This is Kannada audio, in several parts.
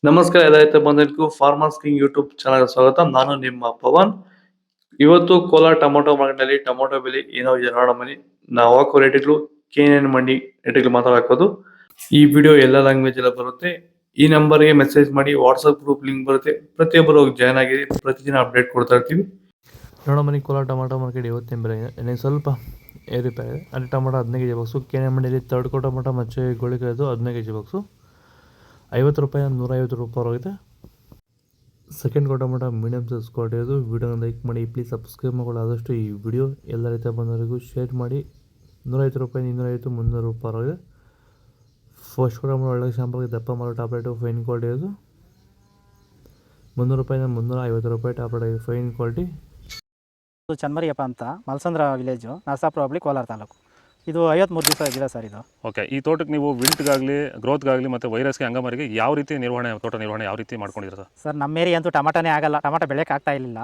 ನಮಸ್ಕಾರ ರೈತ ಬಂಧುಗಳಿಗೂ ಫಾರ್ಮರ್ಸ್ ಕಿಂಗ್ ಯೂಟ್ಯೂಬ್ ಚಾನಲ್ ಸ್ವಾಗತ. ನಾನು ನಿಮ್ಮ ಪವನ್. ಇವತ್ತು ಕೋಲಾರ ಟೊಮೊಟೊ ಮಾರ್ಕೆಟ್ನಲ್ಲಿ ಟೊಮೊಟೊ ಬೆಲೆ ಏನೋ ಇದೆ ನೋಡೋಣ ಬನ್ನಿ. ನಾವು ಹಾಕೋ ರೇಟ್ಗಳು KNN ಮಂಡಿ ರೇಟ್ಗಳು ಮಾತಾಡೋದು. ಈ ವಿಡಿಯೋ ಎಲ್ಲ ಲ್ಯಾಂಗ್ವೇಜ್ ಎಲ್ಲ ಬರುತ್ತೆ. ಈ ನಂಬರ್ಗೆ ಮೆಸೇಜ್ ಮಾಡಿ, ವಾಟ್ಸಪ್ ಗ್ರೂಪ್ ಲಿಂಕ್ ಬರುತ್ತೆ, ಪ್ರತಿಯೊಬ್ಬರು ಜಾಯ್ನ್ ಆಗಿ ಪ್ರತಿದಿನ ಅಪ್ಡೇಟ್ ಕೊಡ್ತಾ ಇರ್ತೀವಿ. ನೋಡೋ ಬನ್ನಿ, ಕೋಲಾರ ಟೊಮೊಟೊ ಮಾರ್ಕೆಟ್ ಇವತ್ತಿನ ಬೆಲೆ ಸ್ವಲ್ಪ ಏರಿಪಾಯ. ಅಲ್ಲಿ ಟೊಮೊಟೊ 15 kg ಬಾಕ್ಸು. KNN ಮಂಡಿಯಲ್ಲಿ ತರ್ಡ್ ಕೋ ಟೊಮೊಟೊ ಮಚ್ಚೆ ಗೋಳಿಕಾಯ್ದು 15 kg ಬಾಕ್ಸು 50 ರೂಪಾಯಿ 150 ರೂಪಾಯಿ ಆಗಿದೆ. ಸೆಕೆಂಡ್ ಕೋ ಟೊಮೊಟೊ ಮೀಡಿಯಮ್ ಸೈಜ್ ಕ್ವಾಲಿಟಿ ಅದು. ವಿಡಿಯೋನ ಲೈಕ್ ಮಾಡಿ, ಪ್ಲೀಸ್ ಸಬ್ಸ್ಕ್ರೈಬ್ ಮಾಡಿ. ಆದಷ್ಟು ಈ ವಿಡಿಯೋ ಎಲ್ಲ ರೈತ ಬಂದವರಿಗೂ ಶೇರ್ ಮಾಡಿ. 150 ರೂಪಾಯಿ 250 300 ರೂಪಾಯಿ ಆಗಿದೆ. ಫಸ್ಟ್ ಕೋ ಟೊಮೊಟೊ ಒಳ್ಳೆ ಶಾಂಪಲ್ಗೆ ದಪ್ಪ ಮಾಡೋ ಟಾಪ್ರೇಟು ಫೈನ್ ಕ್ವಾಲಿಟಿ ಅದು. 300 ರೂಪಾಯಿಂದ 350 ರೂಪಾಯಿ ಟಾಪ್ರೇಟ್ ಫೈನ್ ಕ್ವಾಲಿಟಿ. ಚನ್ಮರಿಯಪ್ಪ ಅಂತ ಮಲ್ಸಂದ್ರ ವಿಲೇಜು, ನರಸಾಪುರ ಹೋಬಳಿ, ಕೋಲಾರ ತಾಲೂಕು. ಇದು 53 ದಿವಸ ಗಿಡ ಸರ್ ಇದು. ಓಕೆ, ಈ ತೋಟಕ್ಕೆ ನೀವು ವಿಲ್ಟ್ಗಾಗಲಿ ಗ್ರೋತ್ಗಾಗಲಿ ಮತ್ತು ವೈರಸ್ಗೆ ಅಂಗಮಾರಿಗೆ ಯಾವ ರೀತಿ ತೋಟ ನಿರ್ವಹಣೆ ಯಾವ ರೀತಿ ಮಾಡ್ಕೊಂಡಿದ್ದೀರಾ ಸರ್? ನಮ್ಮ ಏರಿಯಾ ಅಂತೂ ಟಮಾಟನೇ ಆಗಲ್ಲ, ಟಮಾಟ ಬೆಳೆಯೋಕೆ ಆಗ್ತಾ ಇರಲಿಲ್ಲ.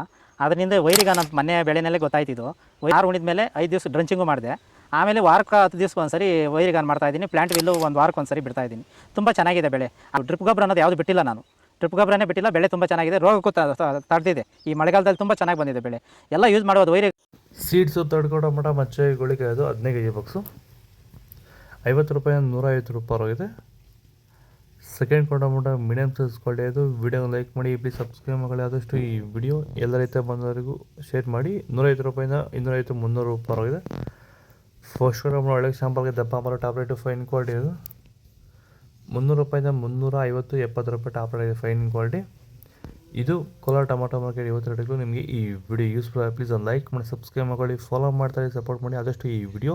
ಅದರಿಂದ ವೈರಿಗ ನಮ್ಮ ಮನೆ ಬೆಳೆನಲ್ಲೇ ಗೊತ್ತಾಯ್ತಿದ್ದು. ಯಾರು ಉಣಿದ ಮೇಲೆ 5 ದಿವಸ ಡ್ರಂಚಿಂಗು ಮಾಡಿದೆ. ಆಮೇಲೆ ವಾರಕ್ಕೆ 10 ದಿವಸಕ್ಕೆ ಒಂದ್ಸರಿ ವೈರಿಗಾನ್ ಮಾಡ್ತಾಯಿದ್ದೀನಿ. ಪ್ಲಾಂಟ್ ವಿಲ್ಲು ಒಂದು ವಾರಕ್ಕೆ ಒಂದ್ಸರಿ ಬಿಡ್ತಾಯಿದ್ದೀನಿ. ತುಂಬ ಚೆನ್ನಾಗಿದೆ ಬೆಳೆ. ಡ್ರಿಪ್ ಗೊಬ್ಬರ ಅನ್ನೋದು ಯಾವುದು ಬಿಟ್ಟಿಲ್ಲ ನಾನು. ಡ್ರಿಪ್ ಗೊಬ್ಬರನೇ ಬಿಟ್ಟಿಲ್ಲ. ಬೆಳೆ ತುಂಬ ಚೆನ್ನಾಗಿದೆ. ರೋಗಕ್ಕೂ ತಡೆದಿದೆ. ಈ ಮಳೆಗಾಲದಲ್ಲಿ ತುಂಬ ಚೆನ್ನಾಗಿ ಬಂದಿದೆ ಬೆಳೆ. ಎಲ್ಲ ಯೂಸ್ ಮಾಡೋದು ವೈರಿ ಸೀಡ್ಸು ತರ್ಡ್ ಕೋ ಟೊಮೊಟೊ ಮಚ್ಚೆ ಗೋಳಿಕಾಯಿ ಅದು 15 kg ಬಾಕ್ಸು 50 ರೂಪಾಯಿ 150 ರೂಪಾಯಿ ಆಗಿದೆ. ಸೆಕೆಂಡ್ ಕೋ ಟೊಮೊಟೊ ಮೀಡಿಯಮ್ ಸೈಜ್ ಕ್ವಾಲಿಟಿ ಅದು. ವಿಡಿಯೋ ಲೈಕ್ ಮಾಡಿ, ಪ್ಲೀಸ್ ಸಬ್ಸ್ಕ್ರೈಬ್ ಮಾಡಿ. ಆದಷ್ಟು ಈ ವಿಡಿಯೋ ಎಲ್ಲ ರೈತ ಬಂದವರಿಗೂ ಶೇರ್ ಮಾಡಿ. 150 ರೂಪಾಯಿಂದ 250 300 ರೂಪಾಯಿ ಆಗಿದೆ. ಫಸ್ಟ್ ಕೋ ಟೊಮೊಟೊ ಒಳ್ಳೆ ಶಾಂಪಲ್ಗೆ ದಪ್ಪ ಮಾಡೋ ಟಾಪ್ರೇಟು ಫೈನ್ ಕ್ವಾಲಿಟಿ ಅದು. 300 ರೂಪಾಯಿಂದ 350 70 ರೂಪಾಯಿ ಟಾಪ್ರೇಟ್ ಫೈನ್ ಕ್ವಾಲಿಟಿ. ಇದು ಕೋಲಾರ ಟೊಮೊಟೊ ಮಾರ್ಕೆಟ್ ಇವತ್ತು ರೇಟ್ಗಳು. ನಿಮಗೆ ಈ ವಿಡಿಯೋ ಯೂಸ್ಫುಲ್ ಆಗಿ ಪ್ಲೀಸ್ ಒಂದು ಲೈಕ್ ಮಾಡಿ, ಸಬ್ಸ್ಕ್ರೈಬ್ ಮಾಡಿ, ಫಾಲೋ ಮಾಡ್ತಾರೆ, ಸಪೋರ್ಟ್ ಮಾಡಿ. ಆದಷ್ಟು ಈ ವಿಡಿಯೋ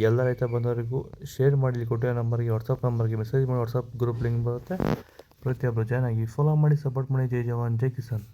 ಎಲ್ಲ ರೈತ ಬಂದವರಿಗೂ ಶೇರ್ ಮಾಡಿ. ಕೊಟ್ಟಿರೋ ನಂಬರ್ಗೆ ವಾಟ್ಸಪ್ ನಂಬರ್ಗೆ ಮೆಸೇಜ್ ಮಾಡಿ. ವಾಟ್ಸಪ್ ಗ್ರೂಪ್ ಲಿಂಕ್ ಬರುತ್ತೆ, ಪ್ರತಿಯೊಬ್ಬರು ಜಾಯ್ನ್ ಆಗಿ ಫಾಲೋ ಮಾಡಿ, ಸಪೋರ್ಟ್ ಮಾಡಿ. ಜೈ ಜವಾನ್ ಜೈ ಕಿಸಾನ್.